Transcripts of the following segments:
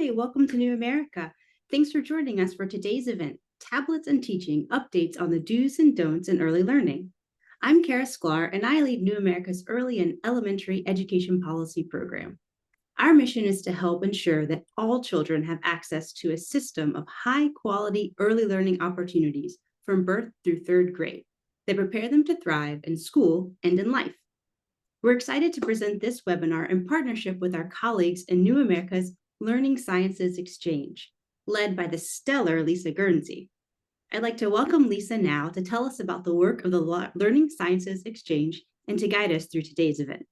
Hi, welcome to New America. Thanks for joining us for today's event, Tablets and Teaching, Updates on the Do's and Don'ts in Early Learning. I'm Kara Sklar, and I lead New America's Early and Elementary Education Policy Program. Our mission is to help ensure that all children have access to a system of high-quality early learning opportunities from birth through third grade that prepare them to thrive in school and in life. We're excited to present this webinar in partnership with our colleagues in New America's Learning Sciences Exchange, led by the stellar Lisa Guernsey. I'd like to welcome Lisa now to tell us about the work of the Learning Sciences Exchange and to guide us through today's event.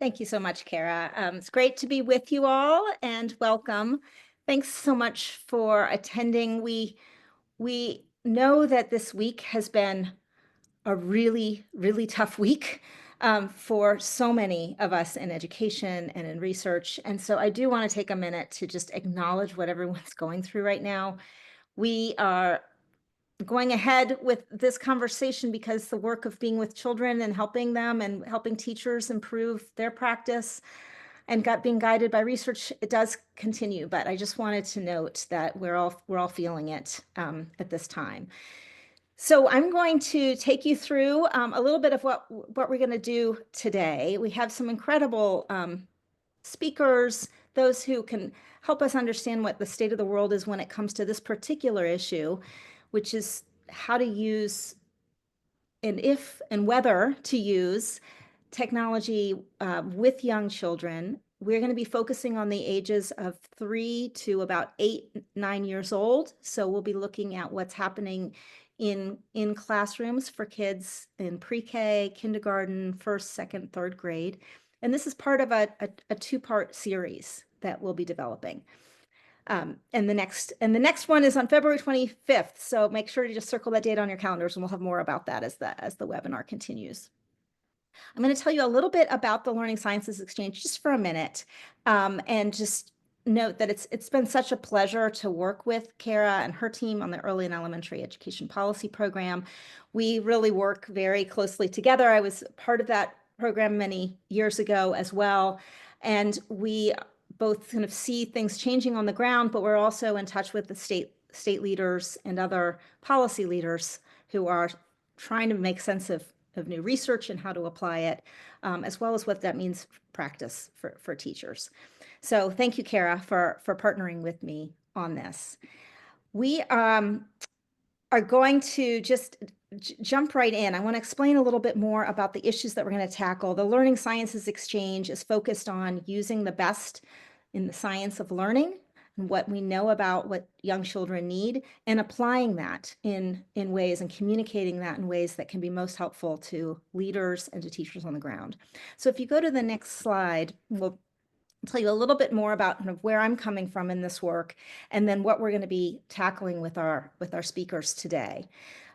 Thank you so much, Kara. It's great to be with you all and welcome. Thanks so much for attending. We know that this week has been a really, really tough week for so many of us in education and in research. And so I do want to take a minute to just acknowledge what everyone's going through right now. We are going ahead with this conversation because the work of being with children and helping them and helping teachers improve their practice and being guided by research, it does continue. But I just wanted to note that we're all feeling it at this time. So I'm going to take you through a little bit of what we're going to do today. We have some incredible speakers, those who can help us understand what the state of the world is when it comes to this particular issue, which is how to use and if and whether to use technology with young children. We're going to be focusing on the ages of 3 to about 8, 9 years old. So we'll be looking at what's happening in classrooms for kids in pre-K, kindergarten, first, second, third grade. And this is part of a two-part series that we'll be developing. And the next one is on February 25th. So make sure to just circle that date on your calendars, and we'll have more about that as the webinar continues. I'm going to tell you a little bit about the Learning Sciences Exchange just for a minute, and just note that it's been such a pleasure to work with Kara and her team on the Early and Elementary Education Policy Program. We really work very closely together. I was part of that program many years ago as well, and we both kind of see things changing on the ground, but we're also in touch with the state leaders and other policy leaders who are trying to make sense of new research and how to apply it, as well as what that means practice for teachers. So thank you, Kara, for partnering with me on this. We are going to just jump right in. I want to explain a little bit more about the issues that we're going to tackle. The Learning Sciences Exchange is focused on using the best in the science of learning and what we know about what young children need, and applying that in ways and communicating that in ways that can be most helpful to leaders and to teachers on the ground. So if you go to the next slide, we'll tell you a little bit more about kind of where I'm coming from in this work, and then what we're going to be tackling with our speakers today.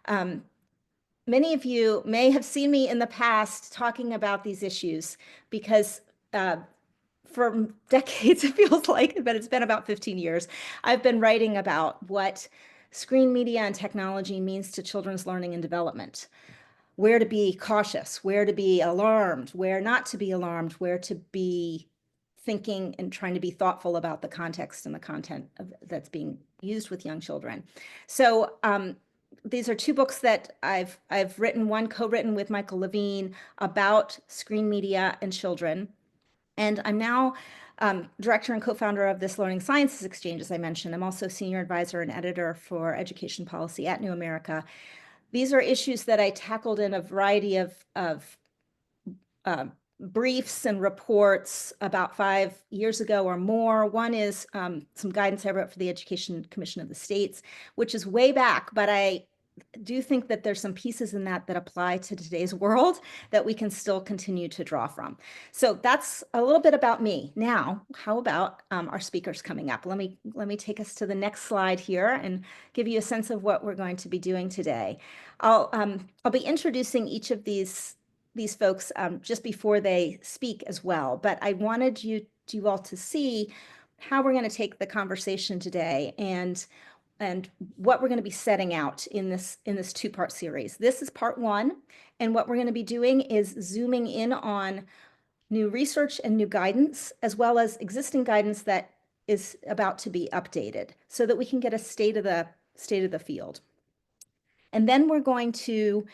Many of you may have seen me in the past talking about these issues because for decades, it feels like, but it's been about 15 years, I've been writing about what screen media and technology means to children's learning and development, where to be cautious, where to be alarmed, where not to be alarmed, where to be thinking and trying to be thoughtful about the context and the content that's being used with young children. So these are two books that I've written, one co-written with Michael Levine about screen media and children. And I'm now director and co-founder of this Learning Sciences Exchange, as I mentioned. I'm also senior advisor and editor for education policy at New America. These are issues that I tackled in a variety of briefs and reports about 5 years ago or more. One is some guidance I wrote for the Education Commission of the States, which is way back, but I do think that there's some pieces in that apply to today's world that we can still continue to draw from. So that's a little bit about me. Now, how about our speakers coming up? Let me take us to the next slide here and give you a sense of what we're going to be doing today. I'll be introducing each of these folks just before they speak as well, but I wanted you all to see how we're going to take the conversation today and what we're going to be setting out in this two-part series. This is part one, and what we're going to be doing is zooming in on new research and new guidance, as well as existing guidance that is about to be updated so that we can get a state of the field. And then we're going to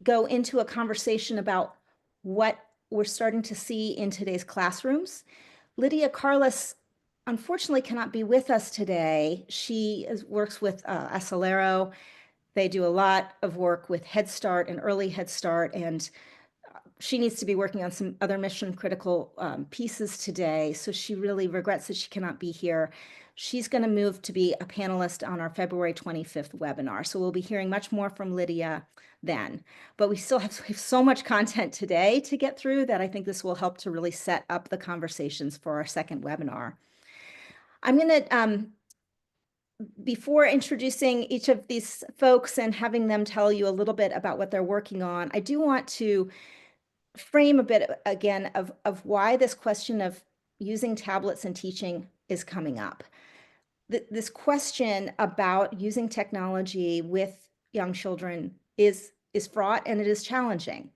go into a conversation about what we're starting to see in today's classrooms. Lydia Carlos unfortunately cannot be with us today. She works with Acelero. They do a lot of work with Head Start and early Head Start, and she needs to be working on some other mission critical pieces today. So she really regrets that she cannot be here. She's going to move to be a panelist on our February 25th webinar. So we'll be hearing much more from Lydia then. But we have so much content today to get through that I think this will help to really set up the conversations for our second webinar. I'm going to, before introducing each of these folks and having them tell you a little bit about what they're working on, I do want to frame a bit again of why this question of using tablets in teaching is coming up. This question about using technology with young children is fraught and it is challenging.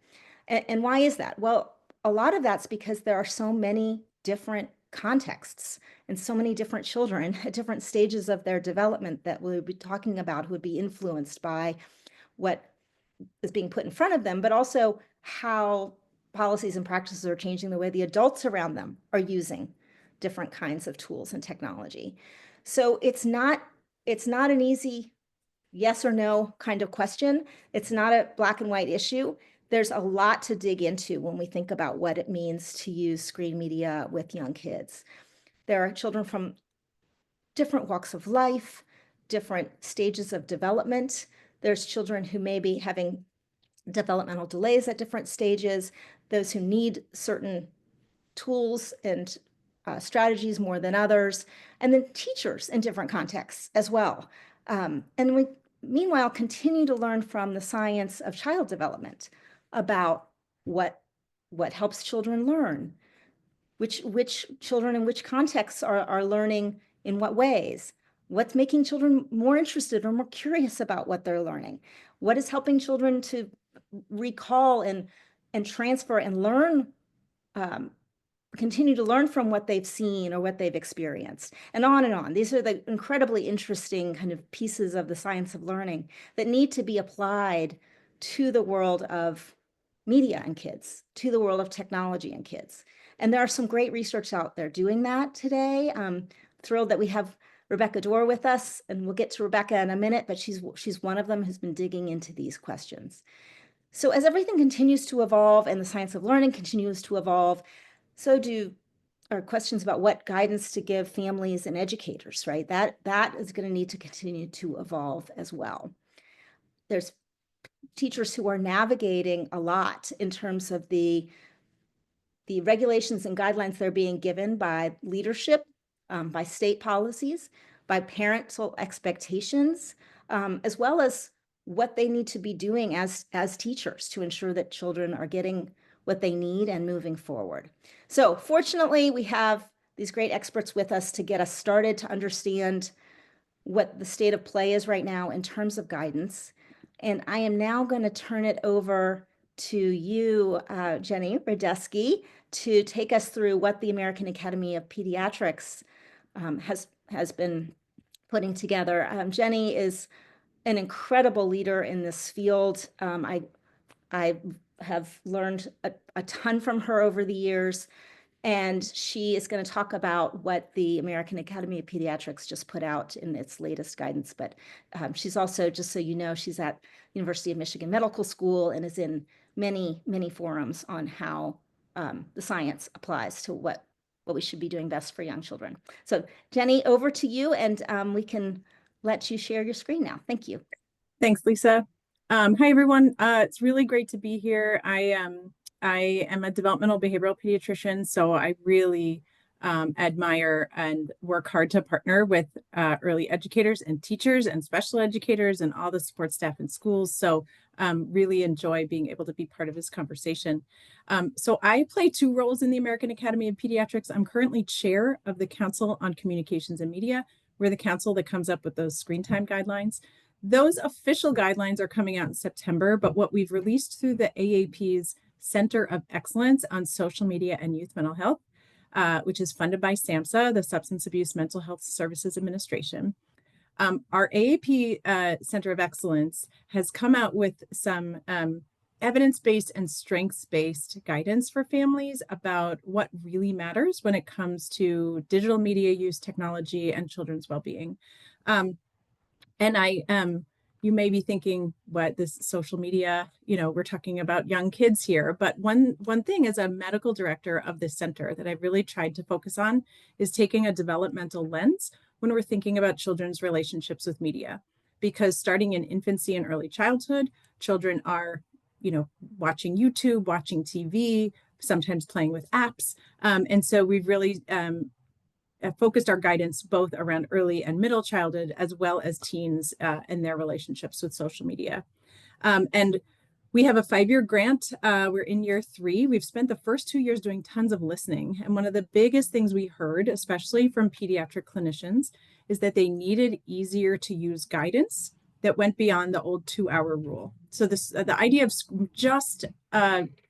And why is that? Well, a lot of that's because there are so many different contexts and so many different children at different stages of their development that we'll be talking about who would be influenced by what is being put in front of them, but also how policies and practices are changing the way the adults around them are using different kinds of tools and technology. So it's not an easy yes or no kind of question. It's not a black and white issue. There's a lot to dig into when we think about what it means to use screen media with young kids. There are children from different walks of life, different stages of development. There's children who may be having developmental delays at different stages, those who need certain tools and strategies more than others, and then teachers in different contexts as well. And we, meanwhile, continue to learn from the science of child development about what helps children learn, which children in which contexts are learning in what ways, what's making children more interested or more curious about what they're learning, what is helping children to recall and transfer and learn, continue to learn from what they've seen or what they've experienced, and on and on. These are the incredibly interesting kind of pieces of the science of learning that need to be applied to the world of media and kids, to the world of technology and kids. And there are some great research out there doing that today. I'm thrilled that we have Rebecca Dorr with us, and we'll get to Rebecca in a minute, but she's one of them who's been digging into these questions. So as everything continues to evolve and the science of learning continues to evolve, so do our questions about what guidance to give families and educators, right? That is going to need to continue to evolve as well. There's teachers who are navigating a lot in terms of the regulations and guidelines they're being given by leadership, by state policies, by parental expectations, as well as what they need to be doing as teachers to ensure that children are getting what they need and moving forward. So fortunately, we have these great experts with us to get us started to understand what the state of play is right now in terms of guidance. And I am now going to turn it over to you, Jenny Radeski, to take us through what the American Academy of Pediatrics has been putting together. Jenny is an incredible leader in this field. I have learned a ton from her over the years, and she is going to talk about what the American Academy of Pediatrics just put out in its latest guidance. But she's also, just so you know, she's at University of Michigan Medical School and is in many, many forums on how the science applies to what we should be doing best for young children. So Jenny, over to you, and we can let you share your screen now. Thank you. Thanks, Lisa. Hi, everyone. It's really great to be here. I am a developmental behavioral pediatrician, so I really admire and work hard to partner with early educators and teachers and special educators and all the support staff in schools. So really enjoy being able to be part of this conversation. So I play two roles in the American Academy of Pediatrics. I'm currently chair of the Council on Communications and Media. We're the council that comes up with those screen time guidelines. Those official guidelines are coming out in September, but what we've released through the AAP's Center of Excellence on Social Media and Youth Mental Health, which is funded by SAMHSA, the Substance Abuse Mental Health Services Administration. Our AAP Center of Excellence has come out with some evidence-based and strengths-based guidance for families about what really matters when it comes to digital media use, technology, and children's well-being. You may be thinking, what, this social media, we're talking about young kids here. But one thing as a medical director of this center that I've really tried to focus on is taking a developmental lens when we're thinking about children's relationships with media. Because starting in infancy and early childhood, children are, watching YouTube, watching TV, sometimes playing with apps. And so we've really focused our guidance both around early and middle childhood, as well as teens and their relationships with social media. And we have a 5-year grant. We're in year 3. We've spent the first 2 years doing tons of listening. And one of the biggest things we heard, especially from pediatric clinicians, is that they needed easier to use guidance that went beyond the old 2-hour rule. So the idea of just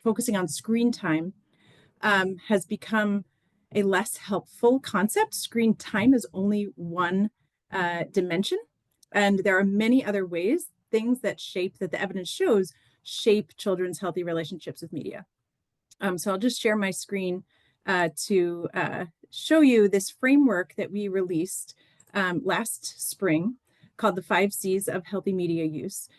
focusing on screen time has become a less helpful concept. Screen time is only one dimension, and there are many other ways, things that the evidence shows shape children's healthy relationships with media. So I'll just share my screen to show you this framework that we released last spring called the 5 C's of healthy media use.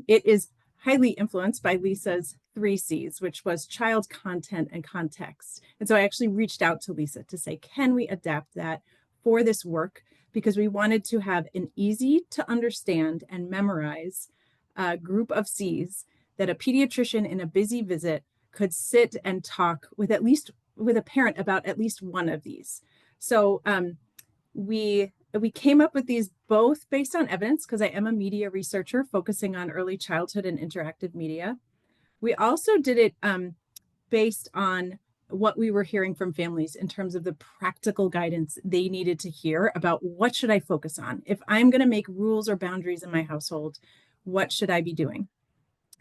It is highly influenced by Lisa's 3 C's, which was child, content, and context. And so I actually reached out to Lisa to say, can we adapt that for this work? Because we wanted to have an easy to understand and memorize group of C's that a pediatrician in a busy visit could sit and talk with a parent about at least one of these. So we came up with these both based on evidence, because I am a media researcher focusing on early childhood and interactive media. We also did it based on what we were hearing from families in terms of the practical guidance they needed to hear about what should I focus on. If I'm going to make rules or boundaries in my household, what should I be doing?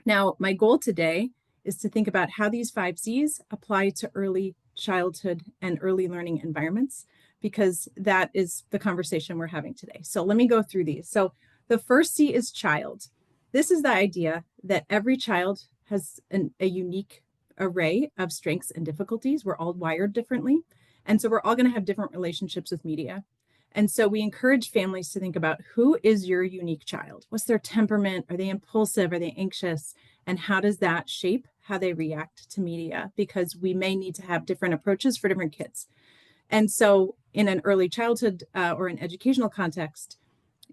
Now, my goal today is to think about how these 5 C's apply to early childhood and early learning environments, because that is the conversation we're having today. So let me go through these. So the first C is child. This is the idea that every child has a unique array of strengths and difficulties. We're all wired differently. And so we're all going to have different relationships with media. And so we encourage families to think about, who is your unique child? What's their temperament? Are they impulsive? Are they anxious? And how does that shape how they react to media? Because we may need to have different approaches for different kids. And so in an early childhood or an educational context,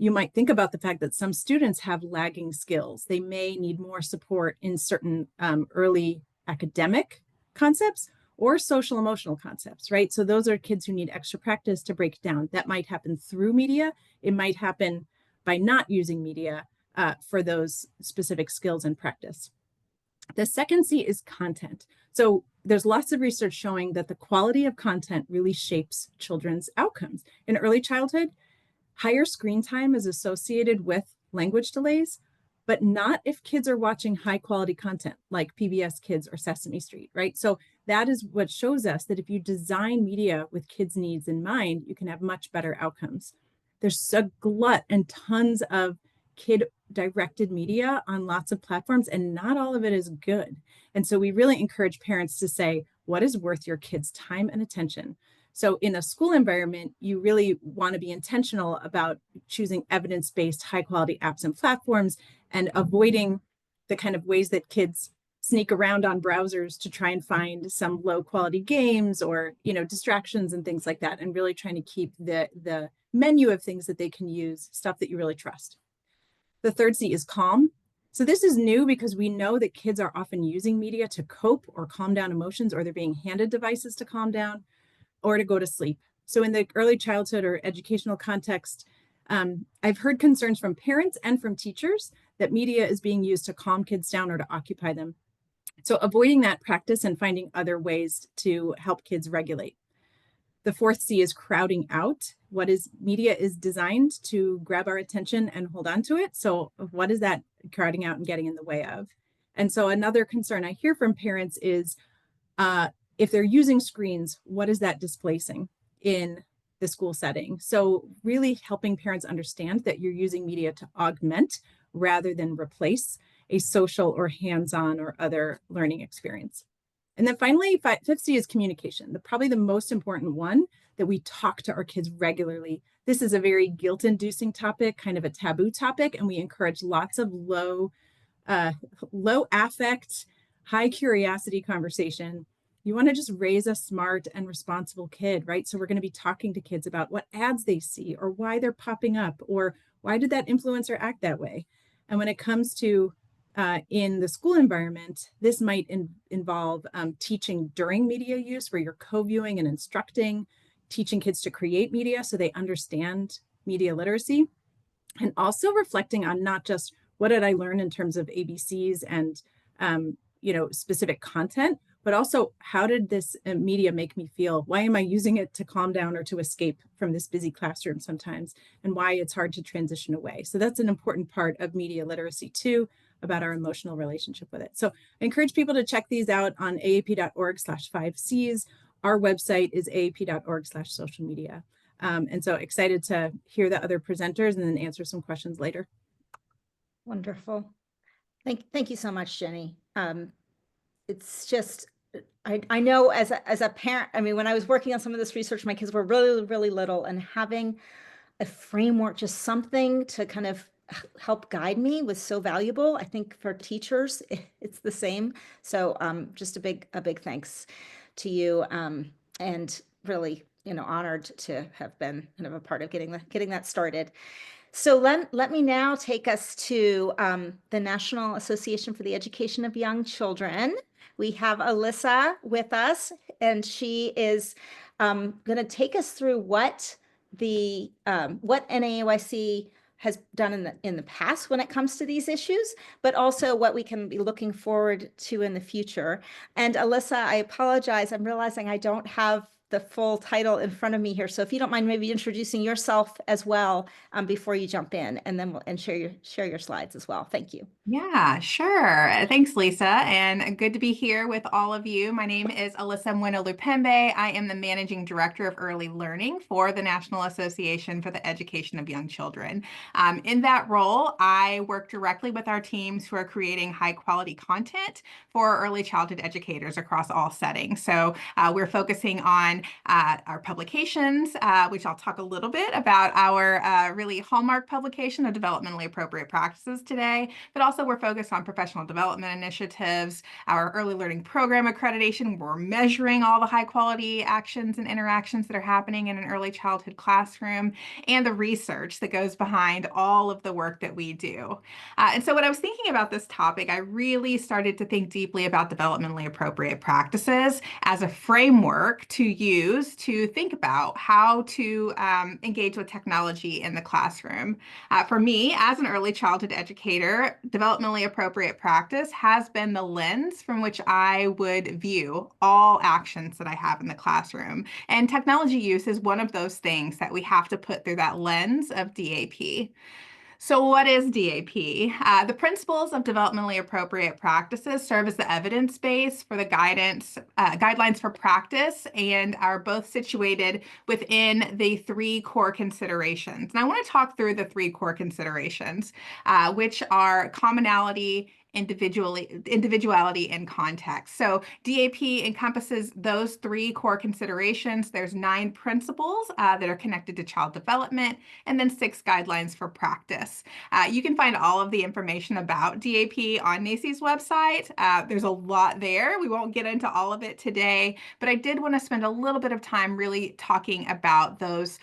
you might think about the fact that some students have lagging skills. They may need more support in certain early academic concepts or social emotional concepts, right? So those are kids who need extra practice to break down. That might happen through media. It might happen by not using media for those specific skills and practice. The second C is content. So there's lots of research showing that the quality of content really shapes children's outcomes. In early childhood, higher screen time is associated with language delays, but not if kids are watching high quality content like PBS Kids or Sesame Street, right? So that is what shows us that if you design media with kids' needs in mind, you can have much better outcomes. There's a glut and tons of kid-directed media on lots of platforms, and not all of it is good. And so we really encourage parents to say, what is worth your kids' time and attention? So in a school environment, you really want to be intentional about choosing evidence-based, high-quality apps and platforms, and avoiding the kind of ways that kids sneak around on browsers to try and find some low-quality games or, distractions and things like that, and really trying to keep the menu of things that they can use, stuff that you really trust. The third C is calm. So this is new because we know that kids are often using media to cope or calm down emotions, or they're being handed devices to calm down or to go to sleep. So in the early childhood or educational context, I've heard concerns from parents and from teachers that media is being used to calm kids down or to occupy them. So avoiding that practice and finding other ways to help kids regulate. The fourth C is crowding out. Media is designed to grab our attention and hold on to it. So what is that crowding out and getting in the way of? And so another concern I hear from parents is if they're using screens, what is that displacing in the school setting? So really helping parents understand that you're using media to augment rather than replace a social or hands-on or other learning experience. And then finally, 5C is communication, probably the most important one, that we talk to our kids regularly. This is a very guilt-inducing topic, kind of a taboo topic, and we encourage lots of low affect, high curiosity conversation. You want to just raise a smart and responsible kid, right? So we're going to be talking to kids about what ads they see or why they're popping up or why did that influencer act that way? And when it comes to in the school environment, this might involve teaching during media use where you're co-viewing and instructing, teaching kids to create media so they understand media literacy, and also reflecting on not just what did I learn in terms of ABCs and specific content, but also how did this media make me feel? Why am I using it to calm down or to escape from this busy classroom sometimes, and why it's hard to transition away? So that's an important part of media literacy too, about our emotional relationship with it. So I encourage people to check these out on aap.org/5Cs. Our website is aap.org/social media. And so excited to hear the other presenters and then answer some questions later. Wonderful. Thank you so much, Jenny. It's just, I know as a parent, I mean, when I was working on some of this research, my kids were really, really little, and having a framework, just something to kind of help guide me was so valuable. I think for teachers, it's the same. So just a big thanks to you, and really, honored to have been kind of a part of getting that started. So let me now take us to the National Association for the Education of Young Children. We have Alyssa with us, and she is going to take us through what NAAYC has done in the past when it comes to these issues, but also what we can be looking forward to in the future. And Alyssa, I apologize. I'm realizing I don't have the full title in front of me here. So if you don't mind maybe introducing yourself as well before you jump in, and then share your slides as well. Thank you. Yeah, sure. Thanks, Lisa, and good to be here with all of you. My name is Alyssa Mweno Lupembe. I am the Managing Director of Early Learning for the National Association for the Education of Young Children. In that role, I work directly with our teams who are creating high-quality content for early childhood educators across all settings. So we're focusing on our publications, which I'll talk a little bit about our really hallmark publication of developmentally appropriate practices today, but also we're focused on professional development initiatives, our early learning program accreditation. We're measuring all the high quality actions and interactions that are happening in an early childhood classroom, and the research that goes behind all of the work that we do. And so when I was thinking about this topic, I really started to think deeply about developmentally appropriate practices as a framework to use to think about how to engage with technology in the classroom. For me, as an early childhood educator, developmentally appropriate practice has been the lens from which I would view all actions that I have in the classroom. And technology use is one of those things that we have to put through that lens of DAP. So what is DAP? The principles of developmentally appropriate practices serve as the evidence base for the guidelines for practice, and are both situated within the three core considerations. And I want to talk through the three core considerations, which are commonality, individuality, and context. So DAP encompasses those three core considerations. There's 9 principles that are connected to child development, and then 6 guidelines for practice. You can find all of the information about DAP on NAEYC's website. There's a lot there. We won't get into all of it today, but I did want to spend a little bit of time really talking about those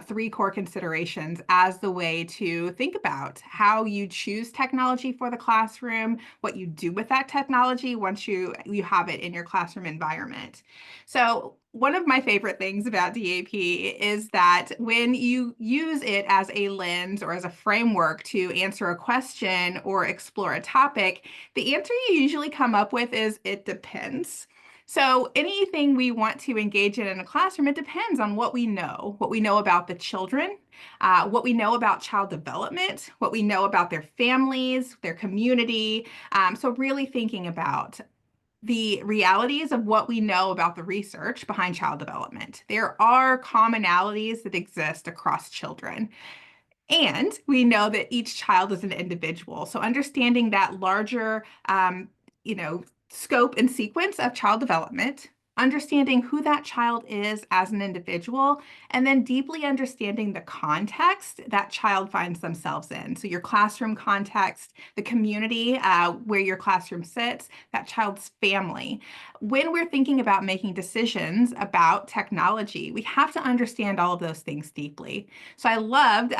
3 core considerations as the way to think about how you choose technology for the classroom, what you do with that technology once you have it in your classroom environment. So one of my favorite things about DAP is that when you use it as a lens or as a framework to answer a question or explore a topic, the answer you usually come up with is, it depends. So anything we want to engage in a classroom, it depends on what we know about the children, what we know about child development, what we know about their families, their community. So really thinking about the realities of what we know about the research behind child development. There are commonalities that exist across children. And we know that each child is an individual. So understanding that larger, scope and sequence of child development, understanding who that child is as an individual, and then deeply understanding the context that child finds themselves in. So your classroom context, the community where your classroom sits, that child's family. When we're thinking about making decisions about technology, we have to understand all of those things deeply. So I loved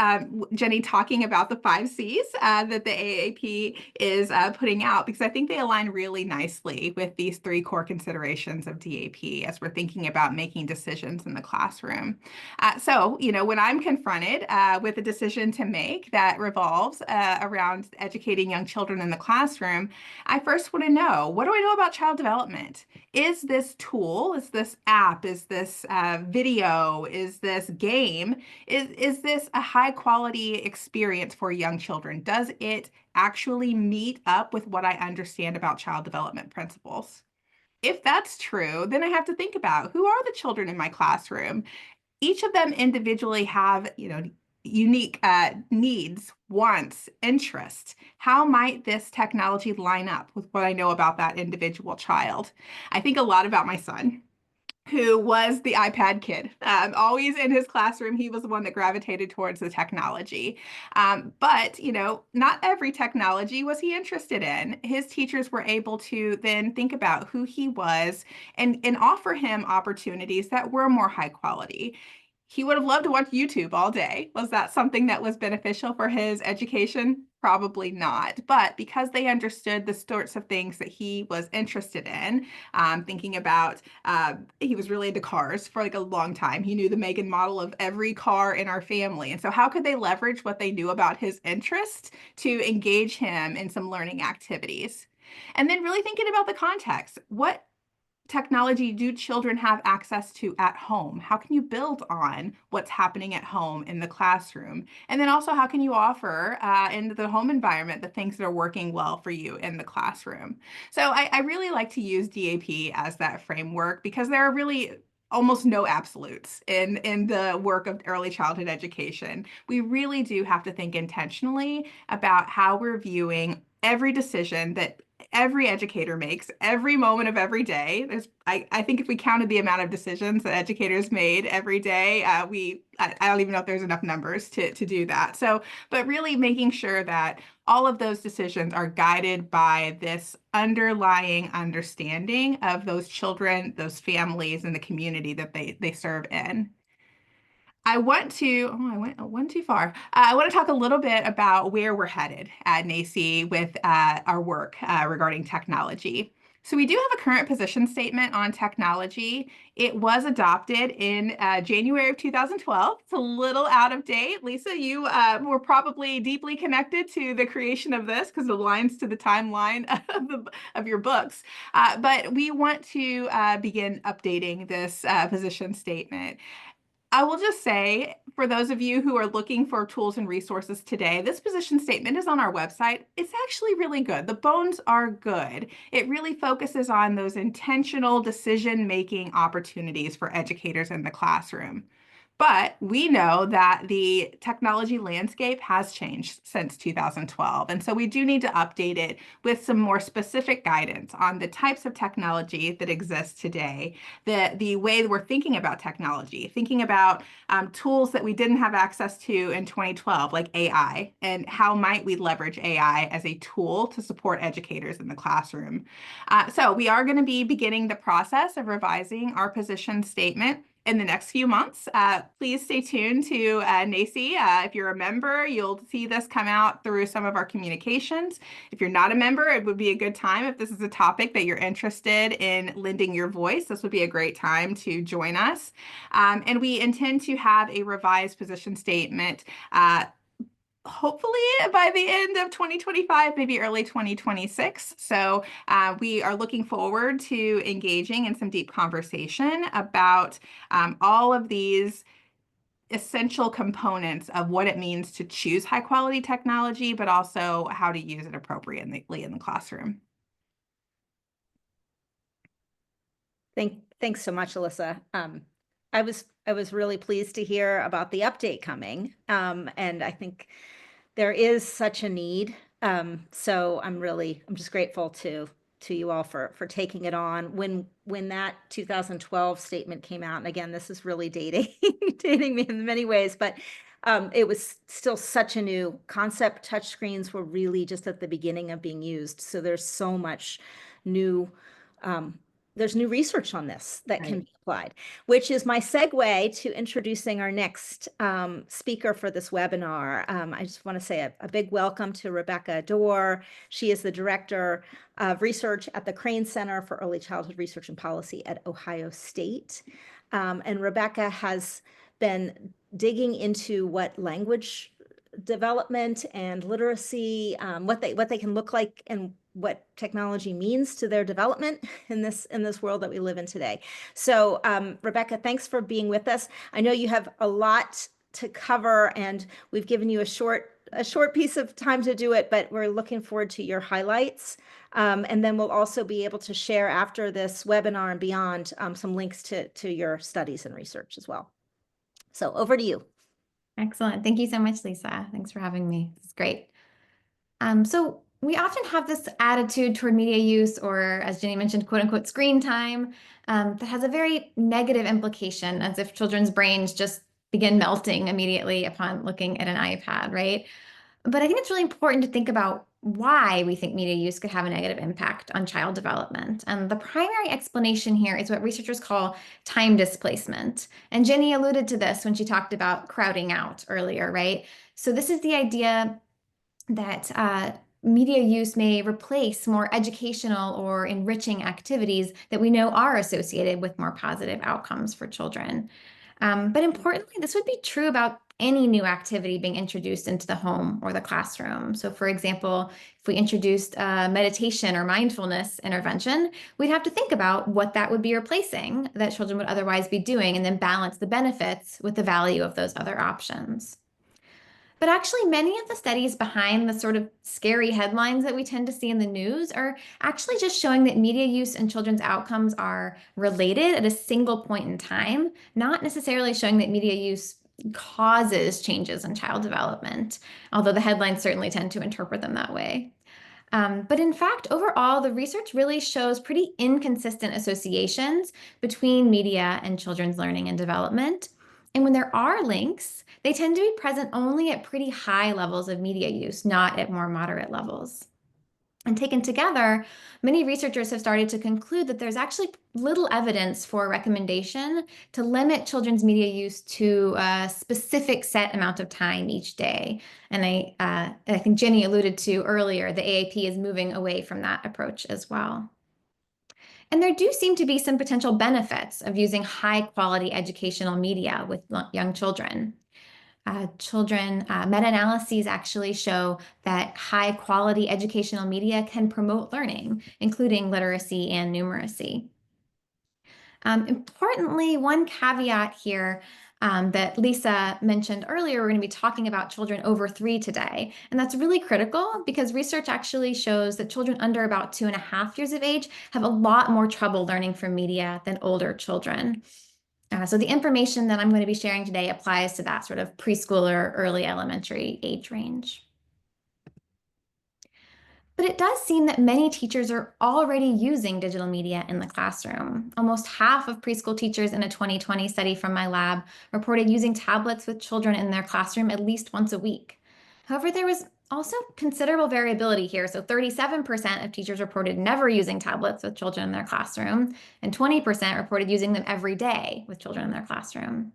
Jenny talking about the 5 C's that the AAP is putting out, because I think they align really nicely with these 3 core considerations of DAP as we're thinking about making decisions in the classroom. So, when I'm confronted with a decision to make that revolves around educating young children in the classroom, I first want to know, what do I know about child development? Is this tool, is this app, is this video, is this game, is this a high quality experience for young children? Does it actually meet up with what I understand about child development principles? If that's true, then I have to think about, who are the children in my classroom? Each of them individually have, unique needs, wants, interests. How might this technology line up with what I know about that individual child? I think a lot about my son, who was the iPad kid. Always in his classroom, he was the one that gravitated towards the technology. But, not every technology was he interested in. His teachers were able to then think about who he was and offer him opportunities that were more high quality. He would have loved to watch YouTube all day. Was that something that was beneficial for his education? Probably not. But because they understood the sorts of things that he was interested in, thinking about, he was really into cars for like a long time. He knew the make and model of every car in our family. And so how could they leverage what they knew about his interest to engage him in some learning activities? And then really thinking about the context. What technology do children have access to at home? How can you build on what's happening at home in the classroom? And then also, how can you offer in the home environment the things that are working well for you in the classroom? So I really like to use DAP as that framework, because there are really almost no absolutes in the work of early childhood education. We really do have to think intentionally about how we're viewing every decision that every educator makes every moment of every day. I think if we counted the amount of decisions that educators made every day, I don't even know if there's enough numbers to do that. So, but really making sure that all of those decisions are guided by this underlying understanding of those children, those families, and the community that they serve in. I want to, I went one too far. I want to talk a little bit about where we're headed at NACCE with our work regarding technology. So we do have a current position statement on technology. It was adopted in January of 2012. It's a little out of date. Lisa, you were probably deeply connected to the creation of this because it aligns to the timeline of your books. But we want to begin updating this position statement. I will just say, for those of you who are looking for tools and resources today, this position statement is on our website. It's actually really good. The bones are good. It really focuses on those intentional decision-making opportunities for educators in the classroom. But we know that the technology landscape has changed since 2012. And so we do need to update it with some more specific guidance on the types of technology that exist today, the way we're thinking about technology, thinking about tools that we didn't have access to in 2012, like AI, and how might we leverage AI as a tool to support educators in the classroom. So we are going to be beginning the process of revising our position statement in the next few months. Please stay tuned to NACCE. If you're a member, you'll see this come out through some of our communications. If you're not a member, it would be a good time, if this is a topic that you're interested in lending your voice, this would be a great time to join us. And we intend to have a revised position statement hopefully by the end of 2025, maybe early 2026. So we are looking forward to engaging in some deep conversation about all of these essential components of what it means to choose high quality technology, but also how to use it appropriately in the classroom. Thanks so much, Alyssa. I was really pleased to hear about the update coming, and I think there is such a need. So I'm just grateful to you all for taking it on. When that 2012 statement came out, and again, this is really dating me in many ways, but it was still such a new concept. Touchscreens were really just at the beginning of being used. So there's so much new there's new research on this that can be applied, which is my segue to introducing our next speaker for this webinar. I just want to say a big welcome to Rebecca Dorr. She is the Director of Research at the Crane Center for Early Childhood Research and Policy at Ohio State. And Rebecca has been digging into what language development and literacy, what they can look like and what technology means to their development in this world that we live in today. So Rebecca, thanks for being with us. I know you have a lot to cover and we've given you a short piece of time to do it, but we're looking forward to your highlights. And then we'll also be able to share after this webinar and beyond some links to your studies and research as well. So over to you. Excellent. Thank you so much, Lisa. Thanks for having me. It's great. So we often have this attitude toward media use, or as Jenny mentioned, quote unquote, screen time, that has a very negative implication, as if children's brains just begin melting immediately upon looking at an iPad, right? But I think it's really important to think about why we think media use could have a negative impact on child development. And the primary explanation here is what researchers call time displacement. And Jenny alluded to this when she talked about crowding out earlier, right? So this is the idea that media use may replace more educational or enriching activities that we know are associated with more positive outcomes for children. But importantly, this would be true about any new activity being introduced into the home or the classroom. So for example, if we introduced a meditation or mindfulness intervention, we'd have to think about what that would be replacing that children would otherwise be doing and then balance the benefits with the value of those other options. But actually, many of the studies behind the sort of scary headlines that we tend to see in the news are actually just showing that media use and children's outcomes are related at a single point in time, not necessarily showing that media use causes changes in child development, although the headlines certainly tend to interpret them that way. But in fact, overall, the research really shows pretty inconsistent associations between media and children's learning and development. And when there are links, they tend to be present only at pretty high levels of media use, not at more moderate levels. And taken together, many researchers have started to conclude that there's actually little evidence for a recommendation to limit children's media use to a specific set amount of time each day. And I think Jenny alluded to earlier, the AAP is moving away from that approach as well. And there do seem to be some potential benefits of using high quality educational media with young children. Meta-analyses actually show that high quality educational media can promote learning, including literacy and numeracy. Importantly, one caveat here that Lisa mentioned earlier, we're going to be talking about children over 3 today. And that's really critical because research actually shows that children under about 2.5 years of age have a lot more trouble learning from media than older children. So the information that I'm going to be sharing today applies to that sort of preschool or early elementary age range. But it does seem that many teachers are already using digital media in the classroom. Almost half of preschool teachers in a 2020 study from my lab reported using tablets with children in their classroom at least once a week. However, there was also considerable variability here. So 37% of teachers reported never using tablets with children in their classroom, and 20% reported using them every day with children in their classroom.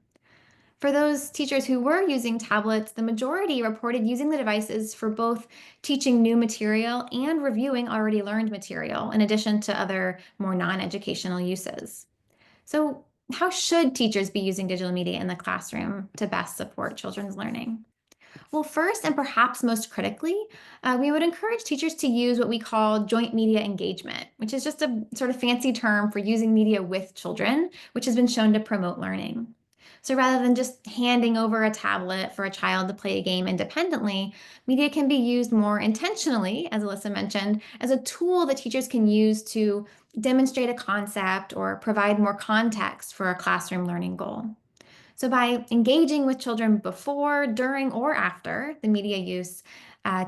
For those teachers who were using tablets, the majority reported using the devices for both teaching new material and reviewing already learned material, in addition to other more non-educational uses. So how should teachers be using digital media in the classroom to best support children's learning? Well, first and perhaps most critically, we would encourage teachers to use what we call joint media engagement, which is just a sort of fancy term for using media with children, which has been shown to promote learning. So rather than just handing over a tablet for a child to play a game independently, media can be used more intentionally, as Alyssa mentioned, as a tool that teachers can use to demonstrate a concept or provide more context for a classroom learning goal. So by engaging with children before, during, or after the media use,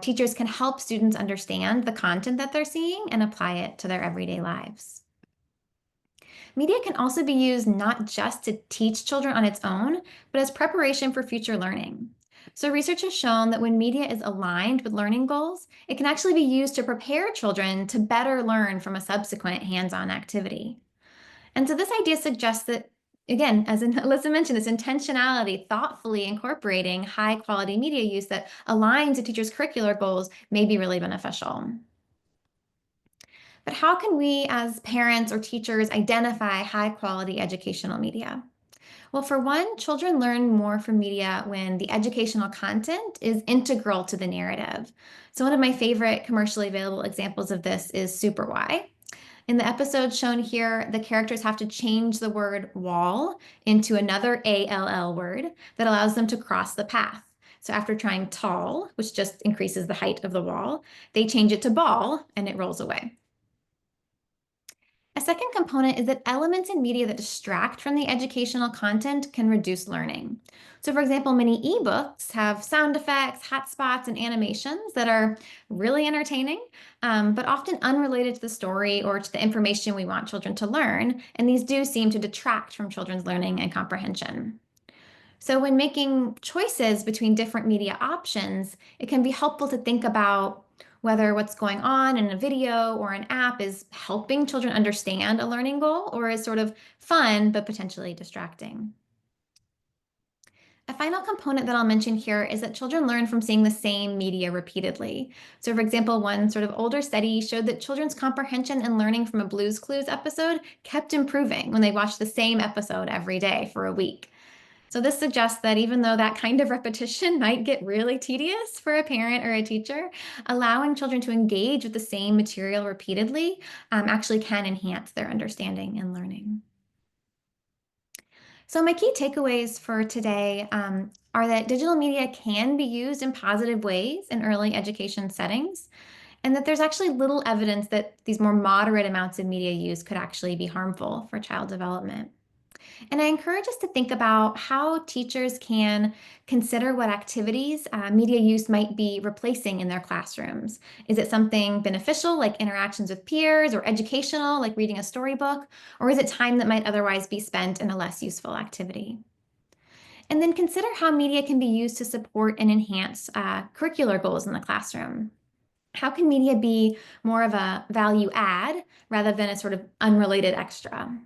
teachers can help students understand the content that they're seeing and apply it to their everyday lives. Media can also be used not just to teach children on its own, but as preparation for future learning. So research has shown that when media is aligned with learning goals, it can actually be used to prepare children to better learn from a subsequent hands-on activity. And so this idea suggests that, again, as Alyssa mentioned, this intentionality, thoughtfully incorporating high quality media use that aligns with teachers' curricular goals may be really beneficial. But how can we as parents or teachers identify high quality educational media? Well, for one, children learn more from media when the educational content is integral to the narrative. So one of my favorite commercially available examples of this is Super Why. In the episode shown here, the characters have to change the word wall into another ALL word that allows them to cross the path. So after trying tall, which just increases the height of the wall, they change it to ball and it rolls away. A second component is that elements in media that distract from the educational content can reduce learning. So for example, many ebooks have sound effects, hotspots, and animations that are really entertaining, but often unrelated to the story or to the information we want children to learn, and these do seem to detract from children's learning and comprehension. So when making choices between different media options, it can be helpful to think about whether what's going on in a video or an app is helping children understand a learning goal or is sort of fun but potentially distracting. A final component that I'll mention here is that children learn from seeing the same media repeatedly. So for example, one sort of older study showed that children's comprehension and learning from a Blue's Clues episode kept improving when they watched the same episode every day for a week. So this suggests that even though that kind of repetition might get really tedious for a parent or a teacher, allowing children to engage with the same material repeatedly actually can enhance their understanding and learning. So my key takeaways for today are that digital media can be used in positive ways in early education settings, and that there's actually little evidence that these more moderate amounts of media use could actually be harmful for child development. And I encourage us to think about how teachers can consider what activities media use might be replacing in their classrooms. Is it something beneficial, like interactions with peers, or educational, like reading a storybook? Or is it time that might otherwise be spent in a less useful activity? And then consider how media can be used to support and enhance curricular goals in the classroom. How can media be more of a value add rather than a sort of unrelated extra?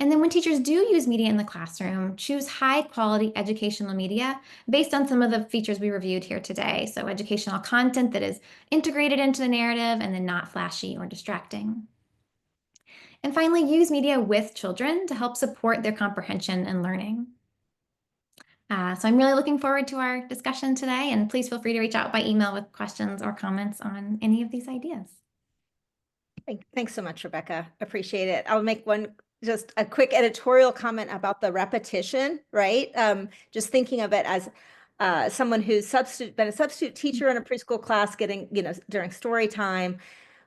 And then when teachers do use media in the classroom, choose high quality educational media based on some of the features we reviewed here today. So educational content that is integrated into the narrative and then not flashy or distracting. And finally, use media with children to help support their comprehension and learning. So I'm really looking forward to our discussion today, and please feel free to reach out by email with questions or comments on any of these ideas. Thanks so much, Rebecca. Appreciate it. I'll make just a quick editorial comment about the repetition, right? Just thinking of it as someone who's been a substitute teacher in a preschool class, getting, during story time,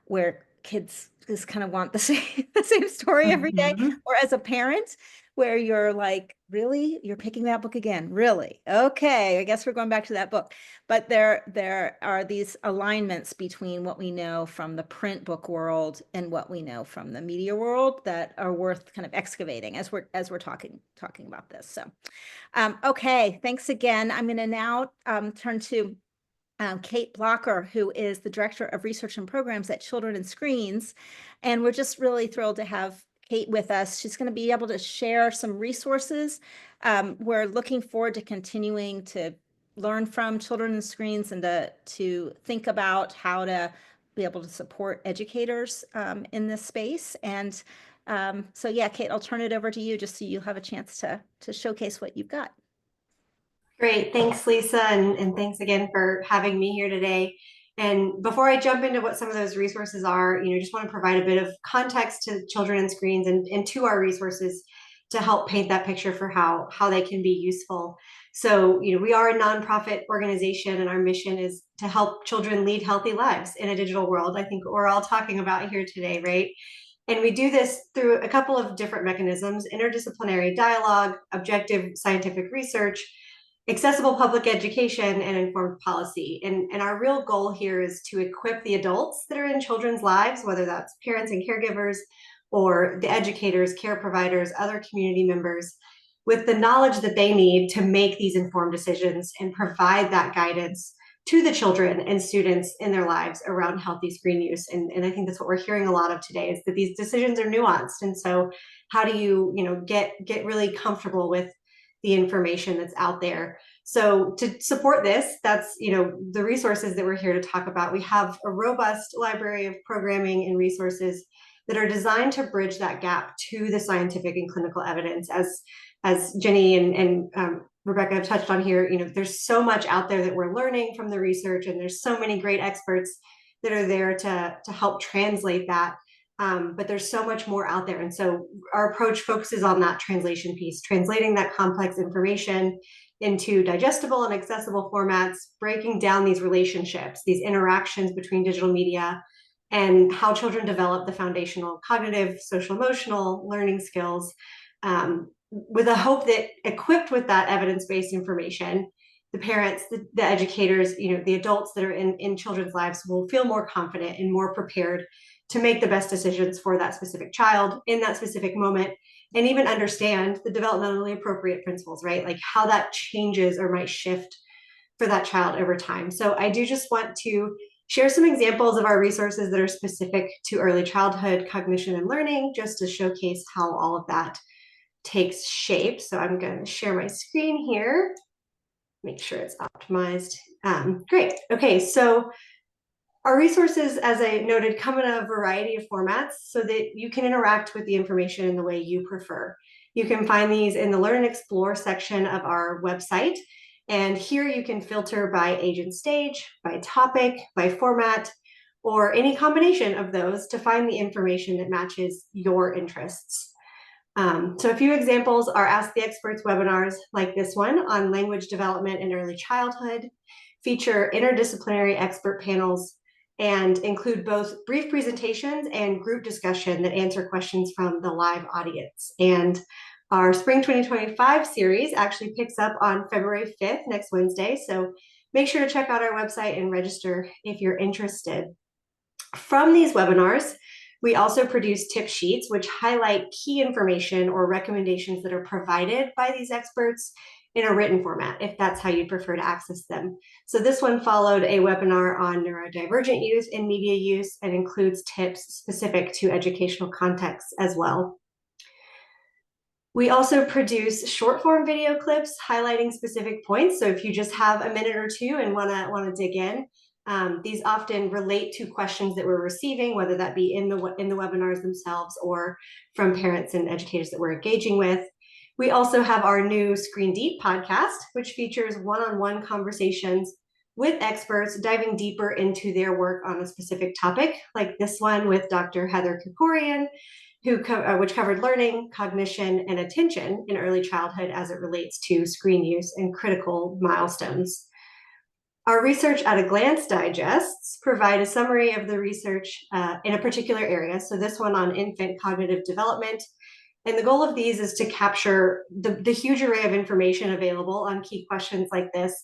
where kids just kind of want the same story every day, or as a parent where you're like, really, you're picking that book again? Really? Okay, I guess we're going back to that book. But there are these alignments between what we know from the print book world and what we know from the media world that are worth kind of excavating as we're talking about this. So okay, thanks again. I'm going to now turn to Kate Blocker, who is the Director of Research and Programs at Children and Screens. And we're just really thrilled to have Kate with us. She's going to be able to share some resources. We're looking forward to continuing to learn from Children and Screens and to think about how to be able to support educators in this space. And so yeah, Kate, I'll turn it over to you just so you have a chance to showcase what you've got. Great. Thanks, Lisa. And thanks again for having me here today. And before I jump into what some of those resources are, just want to provide a bit of context to children and screens and to our resources to help paint that picture for how they can be useful. So, we are a nonprofit organization, and our mission is to help children lead healthy lives in a digital world. I think we're all talking about here today, right? And we do this through a couple of different mechanisms: interdisciplinary dialogue, objective scientific research, accessible public education, and informed policy. And our real goal here is to equip the adults that are in children's lives, whether that's parents and caregivers or the educators, care providers, other community members, with the knowledge that they need to make these informed decisions and provide that guidance to the children and students in their lives around healthy screen use. And I think that's what we're hearing a lot of today, is that these decisions are nuanced. And so how do you, get really comfortable with the information that's out there? So to support this, that's, the resources that we're here to talk about. We have a robust library of programming and resources that are designed to bridge that gap to the scientific and clinical evidence. As Jenny and Rebecca have touched on here, there's so much out there that we're learning from the research, and there's so many great experts that are there to help translate that. But there's so much more out there. And so our approach focuses on that translation piece, translating that complex information into digestible and accessible formats, breaking down these relationships, these interactions between digital media, and how children develop the foundational cognitive, social, emotional learning skills, with a hope that, equipped with that evidence-based information, the parents, the educators, the adults that are in children's lives will feel more confident and more prepared to make the best decisions for that specific child in that specific moment, and even understand the developmentally appropriate principles, right? Like how that changes or might shift for that child over time. So I do just want to share some examples of our resources that are specific to early childhood cognition and learning, just to showcase how all of that takes shape. So I'm going to share my screen here, make sure it's optimized. Great. Okay, so our resources, as I noted, come in a variety of formats so that you can interact with the information in the way you prefer. You can find these in the Learn and Explore section of our website. And here you can filter by age and stage, by topic, by format, or any combination of those to find the information that matches your interests. So a few examples are Ask the Experts webinars like this one on language development in early childhood, feature interdisciplinary expert panels, and include both brief presentations and group discussion that answer questions from the live audience. And our Spring 2025 series actually picks up on February 5th, next Wednesday. So make sure to check out our website and register if you're interested. From these webinars, we also produce tip sheets, which highlight key information or recommendations that are provided by these experts in a written format, if that's how you prefer to access them. So this one followed a webinar on neurodivergent youth and media use, and includes tips specific to educational contexts as well. We also produce short form video clips highlighting specific points. So if you just have a minute or two and wanna dig in, these often relate to questions that we're receiving, whether that be in the webinars themselves or from parents and educators that we're engaging with. We also have our new Screen Deep podcast, which features one-on-one conversations with experts diving deeper into their work on a specific topic, like this one with Dr. Heather Kukorian, which covered learning, cognition, and attention in early childhood as it relates to screen use and critical milestones. Our Research at a Glance digests provide a summary of the research in a particular area. So this one on infant cognitive development. And the goal of these is to capture the huge array of information available on key questions like this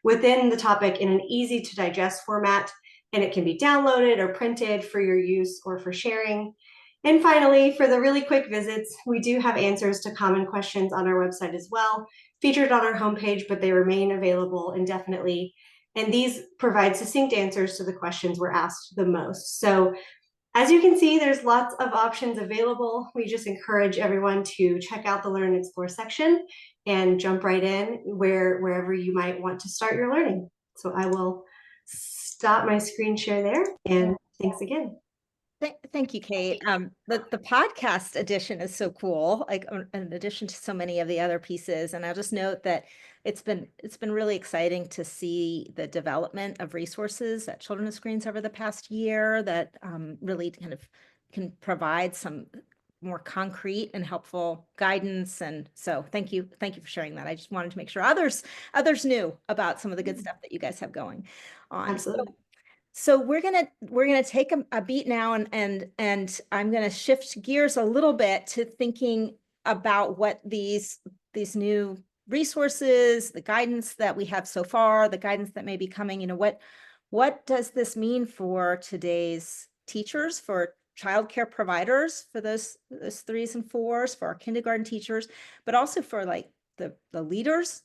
within the topic in an easy to digest format. And it can be downloaded or printed for your use or for sharing. And finally, for the really quick visits, we do have answers to common questions on our website as well, featured on our homepage, but they remain available indefinitely. And these provide succinct answers to the questions we're asked the most. So as you can see, there's lots of options available. We just encourage everyone to check out the Learn and Explore section and jump right in wherever you might want to start your learning. So I will stop my screen share there, and thanks again. Thank you, Kate. The podcast edition is so cool, like in addition to so many of the other pieces. And I'll just note that it's been really exciting to see the development of resources at Children's Screens over the past year that really kind of can provide some more concrete and helpful guidance. And so thank you for sharing that. I just wanted to make sure others knew about some of the good stuff that you guys have going on. Absolutely. So we're gonna take a beat now, and I'm gonna shift gears a little bit to thinking about what these new resources, the guidance that we have so far, the guidance that may be coming. What does this mean for today's teachers, for childcare providers, for those 3s and 4s, for our kindergarten teachers, but also for like the leaders,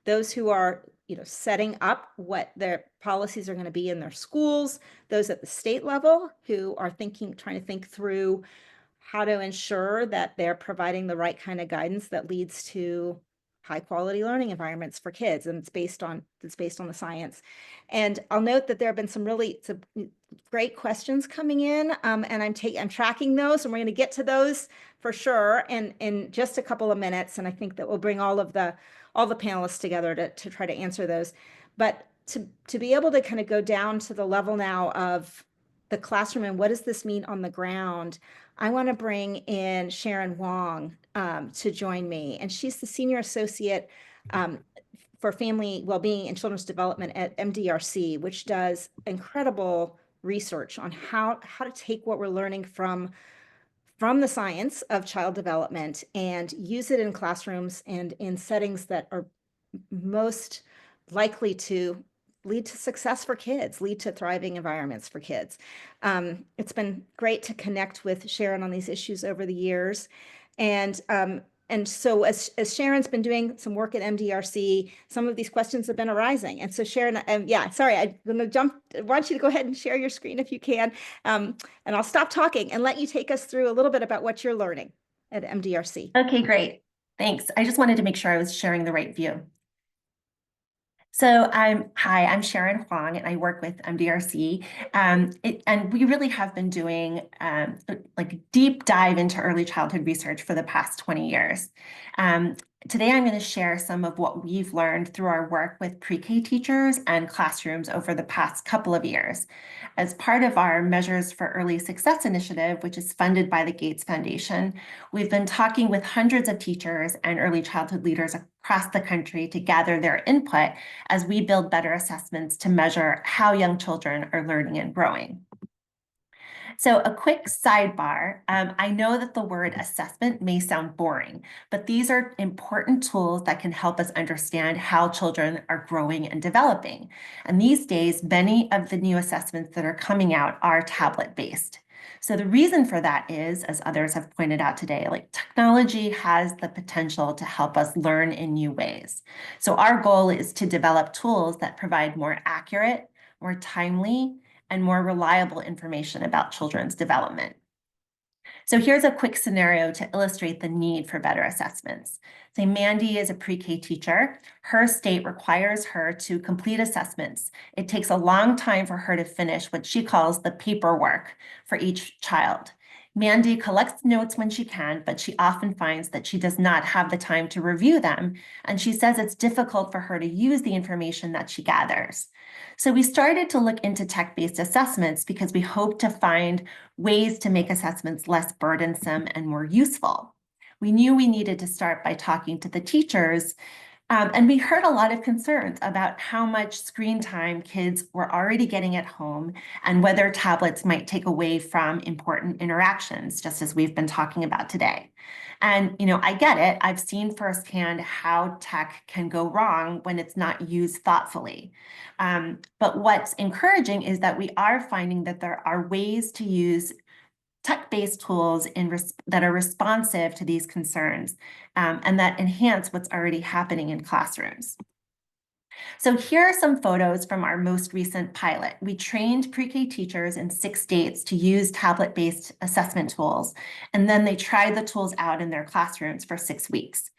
those who are setting up what their policies are going to be in their schools, those at the state level who are trying to think through how to ensure that they're providing the right kind of guidance that leads to high quality learning environments for kids, and it's based on the science. And I'll note that there have been some great questions coming in, and I'm tracking those, and we're going to get to those for sure in just a couple of minutes. And I think that we'll bring all the panelists together to try to answer those. But to be able to kind of go down to the level now of the classroom and what does this mean on the ground, I want to bring in Sharon Wong to join me. And she's the Senior Associate for Family Wellbeing and Children's Development at MDRC, which does incredible research on how to take what we're learning from the science of child development and use it in classrooms and in settings that are most likely to lead to success for kids, lead to thriving environments for kids. It's been great to connect with Sharon on these issues over the years. And so as Sharon's been doing some work at MDRC, some of these questions have been arising. And so Sharon, sorry, I'm going to I want you to go ahead and share your screen if you can. And I'll stop talking and let you take us through a little bit about what you're learning at MDRC. Okay, great. Thanks. I just wanted to make sure I was sharing the right view. So I'm Sharon Huang, and I work with MDRC. And we really have been doing like a deep dive into early childhood research for the past 20 years. Today, I'm going to share some of what we've learned through our work with pre-K teachers and classrooms over the past couple of years. As part of our Measures for Early Success initiative, which is funded by the Gates Foundation, we've been talking with hundreds of teachers and early childhood leaders across the country to gather their input as we build better assessments to measure how young children are learning and growing. So a quick sidebar, I know that the word assessment may sound boring, but these are important tools that can help us understand how children are growing and developing. And these days, many of the new assessments that are coming out are tablet-based. So the reason for that is, as others have pointed out today, like technology has the potential to help us learn in new ways. So our goal is to develop tools that provide more accurate, more timely, and more reliable information about children's development. So here's a quick scenario to illustrate the need for better assessments. Say Mandy is a pre-K teacher. Her state requires her to complete assessments. It takes a long time for her to finish what she calls the paperwork for each child. Mandy collects notes when she can, but she often finds that she does not have the time to review them, and she says it's difficult for her to use the information that she gathers. So we started to look into tech-based assessments because we hope to find ways to make assessments less burdensome and more useful. We knew we needed to start by talking to the teachers, and we heard a lot of concerns about how much screen time kids were already getting at home and whether tablets might take away from important interactions, just as we've been talking about today. And, I get it. I've seen firsthand how tech can go wrong when it's not used thoughtfully. But what's encouraging is that we are finding that there are ways to use tech-based tools that are responsive to these concerns and that enhance what's already happening in classrooms. So here are some photos from our most recent pilot. We trained pre-K teachers in 6 states to use tablet-based assessment tools, and then they tried the tools out in their classrooms for 6 weeks.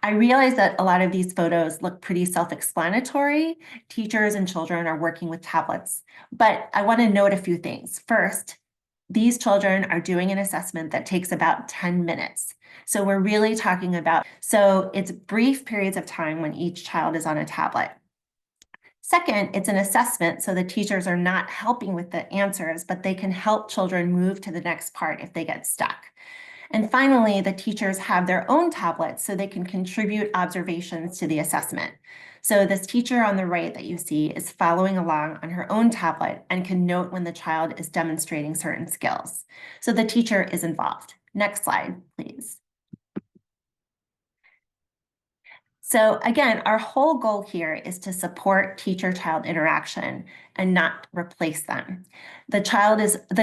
I realize that a lot of these photos look pretty self-explanatory. Teachers and children are working with tablets, but I want to note a few things. First, These children are doing an assessment that takes about 10 minutes. So we're really talking about, so it's brief periods of time when each child is on a tablet. Second, it's an assessment, so the teachers are not helping with the answers, but they can help children move to the next part if they get stuck. And finally, the teachers have their own tablets so they can contribute observations to the assessment. So this teacher on the right that you see is following along on her own tablet and can note when the child is demonstrating certain skills. So the teacher is involved. Next slide, please. So again, our whole goal here is to support teacher-child interaction and not replace them. The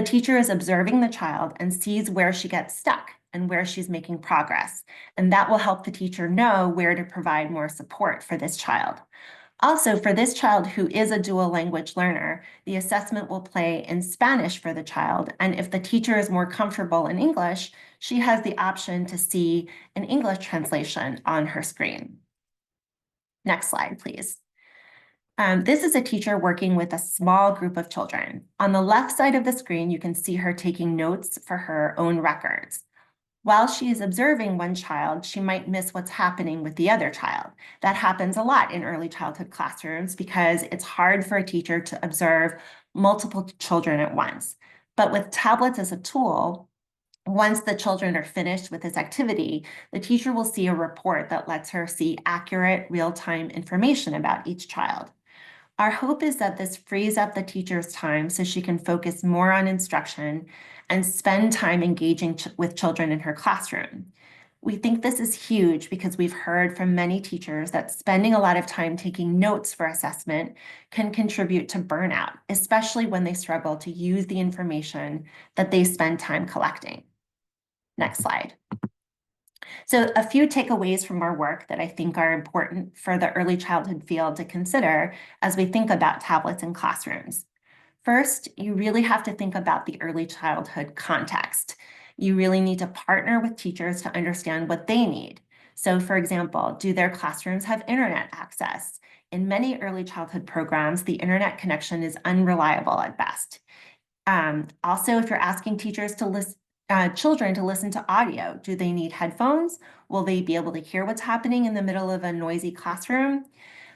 teacher is observing the child and sees where she gets stuck and where she's making progress. And that will help the teacher know where to provide more support for this child. Also, for this child who is a dual language learner, the assessment will play in Spanish for the child. And if the teacher is more comfortable in English, she has the option to see an English translation on her screen. Next slide, please. This is a teacher working with a small group of children. On the left side of the screen, you can see her taking notes for her own records. While she is observing one child, she might miss what's happening with the other child. That happens a lot in early childhood classrooms because it's hard for a teacher to observe multiple children at once. But with tablets as a tool, once the children are finished with this activity, the teacher will see a report that lets her see accurate real-time information about each child. Our hope is that this frees up the teacher's time so she can focus more on instruction and spend time engaging with children in her classroom. We think this is huge because we've heard from many teachers that spending a lot of time taking notes for assessment can contribute to burnout, especially when they struggle to use the information that they spend time collecting. Next slide. So a few takeaways from our work that I think are important for the early childhood field to consider as we think about tablets in classrooms. First, you really have to think about the early childhood context. You really need to partner with teachers to understand what they need. So for example, do their classrooms have internet access? In many early childhood programs, the internet connection is unreliable at best. Also, if you're asking teachers to listen, children to listen to audio, do they need headphones? Will they be able to hear what's happening in the middle of a noisy classroom?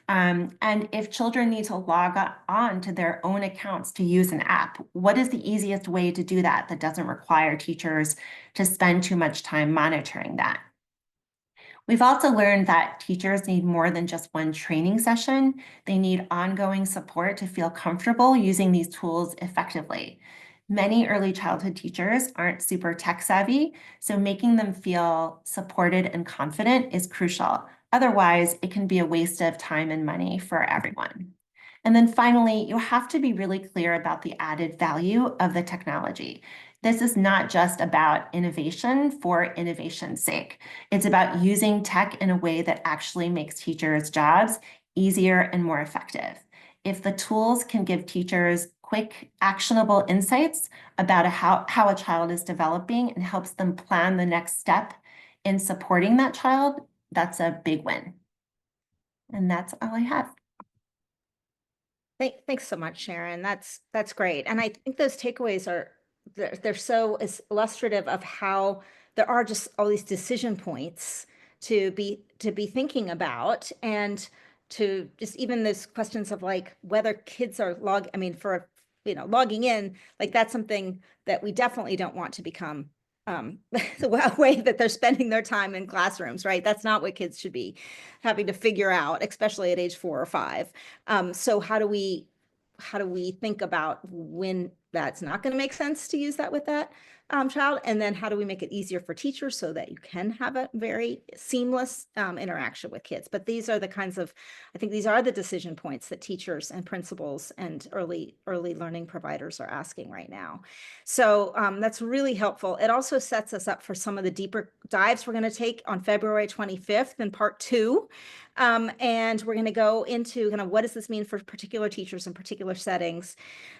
And if children need to log on to their own accounts to use an app, what is the easiest way to do that that doesn't require teachers to spend too much time monitoring that? We've also learned that teachers need more than just one training session. They need ongoing support to feel comfortable using these tools effectively. Many early childhood teachers aren't super tech savvy, so making them feel supported and confident is crucial. Otherwise, it can be a waste of time and money for everyone. And then finally, you have to be really clear about the added value of the technology. This is not just about innovation for innovation's sake. It's about using tech in a way that actually makes teachers' jobs easier and more effective. If the tools can give teachers quick, actionable insights about how a child is developing and helps them plan the next step in supporting that child, that's a big win. And that's all I have. Thanks so much, Sharon. That's great. And I think those takeaways are, they're so illustrative of how there are just all these decision points to be thinking about, and to just even those questions of like whether kids are logging in, like that's something that we definitely don't want to become the way that they're spending their time in classrooms, right? That's not what kids should be having to figure out, especially at age 4 or 5. So how do we think about when that's not going to make sense to use that with that child? And then how do we make it easier for teachers so that you can have a very seamless interaction with kids? But these are the kinds of, I think these are the decision points that teachers and principals and early learning providers are asking right now. So that's really helpful. It also sets us up for some of the deeper dives we're going to take on February 25th in part 2. And we're going to go into kind of what does this mean for particular teachers in particular settings.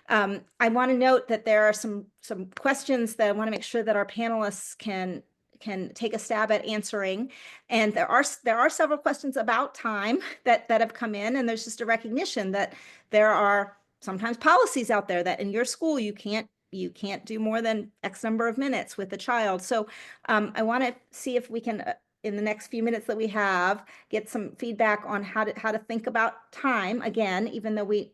I want to note that there are some questions that I want to make sure that our panelists can take a stab at answering. And there are several questions about time that have come in, and there's just a recognition that there are sometimes policies out there that in your school you can't you can't do more than X number of minutes with the child. So I want to see if we can, in the next few minutes that we have, get some feedback on how to think about time again, even though we're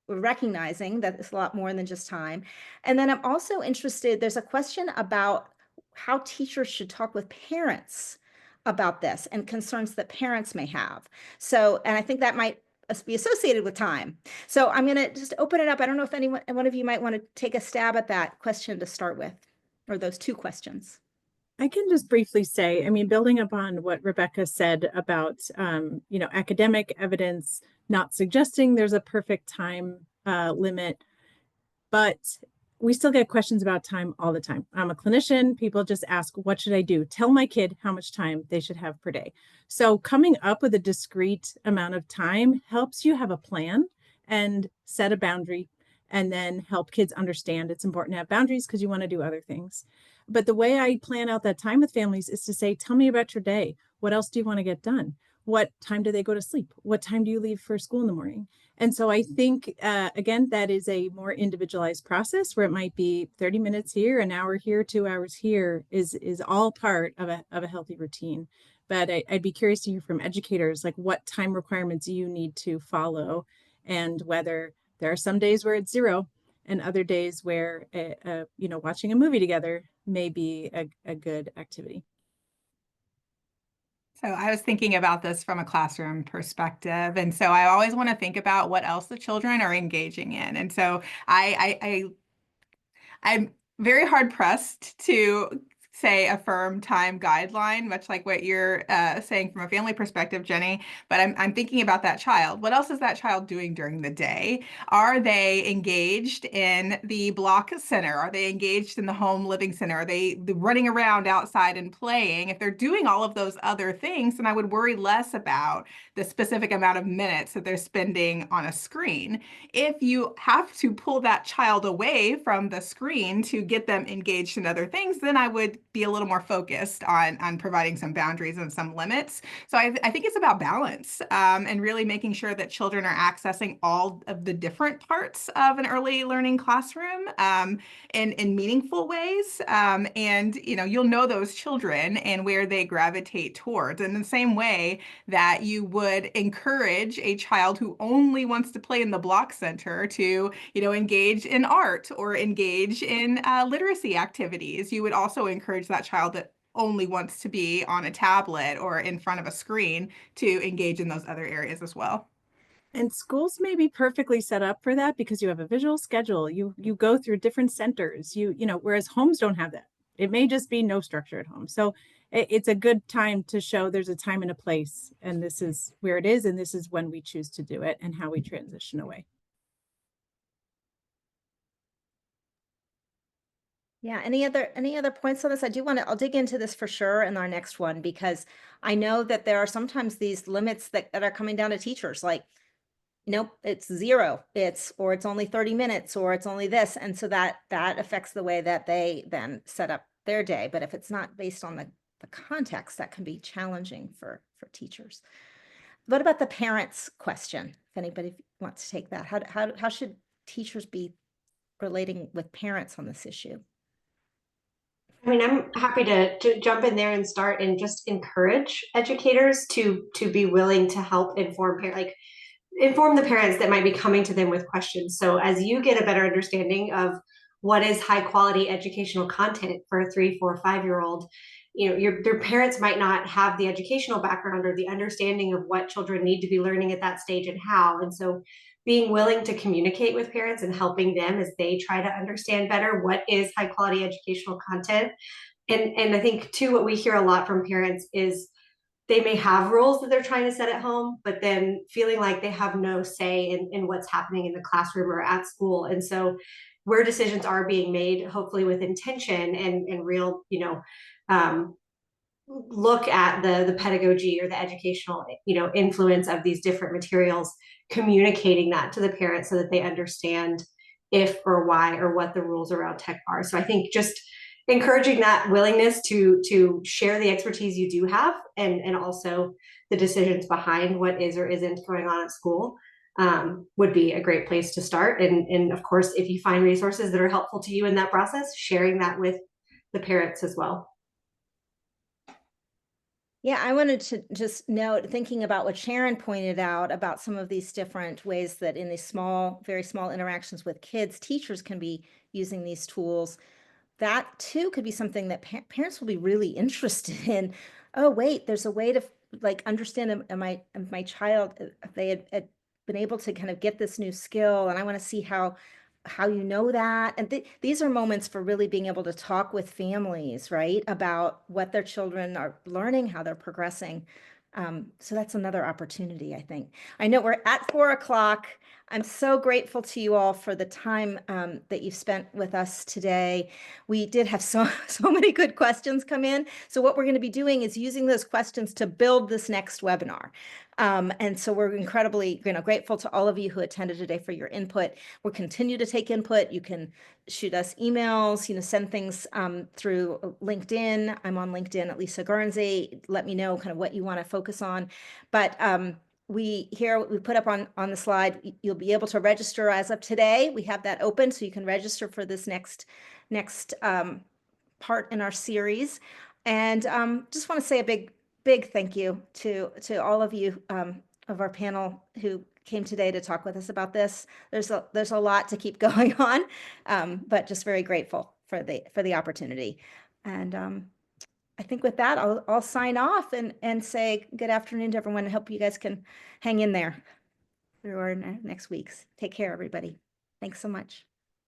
recognizing that it's a lot more than just time. And then I'm also interested, there's a question about how teachers should talk with parents about this and concerns that parents may have. So, and I think that might be associated with time. So I'm going to just open it up. I don't know if one of you might want to take a stab at that question to start with, or those two questions. I can just briefly say, I mean, building upon what Rebecca said about, academic evidence, not suggesting there's a perfect time limit, but we still get questions about time all the time. I'm a clinician. People just ask, what should I do? Tell my kid how much time they should have per day. So coming up with a discrete amount of time helps you have a plan and set a boundary, and then help kids understand it's important to have boundaries because you want to do other things. But the way I plan out that time with families is to say, tell me about your day. What else do you want to get done? What time do they go to sleep? What time do you leave for school in the morning? And so I think, again, that is a more individualized process where it might be 30 minutes here, an hour here, 2 hours here is all part of a healthy routine. But I'd be curious to hear from educators, like what time requirements you need to follow, and whether there are some days where it's 0 and other days where, watching a movie together may be a good activity. So I was thinking about this from a classroom perspective. And so I always want to think about what else the children are engaging in. And so I'm very hard pressed to say a firm time guideline, much like what you're saying from a family perspective, Jenny. But I'm thinking about that child. What else is that child doing during the day? Are they engaged in the block center? Are they engaged in the home living center? Are they running around outside and playing? If they're doing all of those other things, then I would worry less about the specific amount of minutes that they're spending on a screen. If you have to pull that child away from the screen to get them engaged in other things, then I would be a little more focused on providing some boundaries and some limits. So I think it's about balance, and really making sure that children are accessing all of the different parts of an early learning classroom in meaningful ways. And you'll know those children and where they gravitate towards. In the same way that you would encourage a child who only wants to play in the block center to, engage in art or engage in literacy activities, you would also encourage that child that only wants to be on a tablet or in front of a screen to engage in those other areas as well. And schools may be perfectly set up for that because you have a visual schedule. You go through different centers. Whereas homes don't have that. It may just be no structure at home. So it's a good time to show there's a time and a place, and this is where it is, and this is when we choose to do it and how we transition away. Yeah, any other points on this? I'll dig into this for sure in our next one, because I know that there are sometimes these limits that are coming down to teachers, like, nope, it's 0, or it's only 30 minutes, or it's only this. And so that affects the way that they then set up their day. But if it's not based on the context, that can be challenging for teachers. What about the parents question? If anybody wants to take that, how should teachers be relating with parents on this issue? I mean, I'm happy to jump in there and start and just encourage educators to be willing to help inform inform the parents that might be coming to them with questions. So as you get a better understanding of what is high quality educational content for a 3, 4, 5-year-old, their parents might not have the educational background or the understanding of what children need to be learning at that stage and how. And so being willing to communicate with parents and helping them as they try to understand better what is high quality educational content. And I think too, what we hear a lot from parents is they may have rules that they're trying to set at home, but then feeling like they have no say in what's happening in the classroom or at school. And so where decisions are being made, hopefully with intention and real, look at the pedagogy or the educational, influence of these different materials, communicating that to the parents so that they understand if or why or what the rules around tech are. So I think just encouraging that willingness to share the expertise you do have, and also the decisions behind what is or isn't going on at school. would be a great place to start. And of course, if you find resources that are helpful to you in that process, sharing that with the parents as well. Yeah, I wanted to just note, thinking about what Sharon pointed out about some of these different ways that in these small, very small interactions with kids, teachers can be using these tools. That too could be something that parents will be really interested in. Oh, wait, there's a way to like understand my child, if they had been able to kind of get this new skill, and I want to see how you know that. And these are moments for really being able to talk with families, right, about what their children are learning, how they're progressing. So that's another opportunity, I think. I know we're at 4 o'clock. I'm so grateful to you all for the time that you've spent with us today. We did have so many good questions come in. So what we're going to be doing is using those questions to build this next webinar. And so we're incredibly grateful to all of you who attended today for your input. We'll continue to take input. You can shoot us emails, send things through LinkedIn. I'm on LinkedIn at Lisa Garnsey. Let me know kind of what you want to focus on. But we put up on the slide, you'll be able to register as of today. We have that open, so you can register for this next part in our series. And just want to say a big thank you to all of you of our panel who came today to talk with us about this. There's a lot to keep going on, but just very grateful for the opportunity. And I think with that, I'll sign off and say good afternoon to everyone. I hope you guys can hang in there through our next weeks. Take care, everybody. Thanks so much.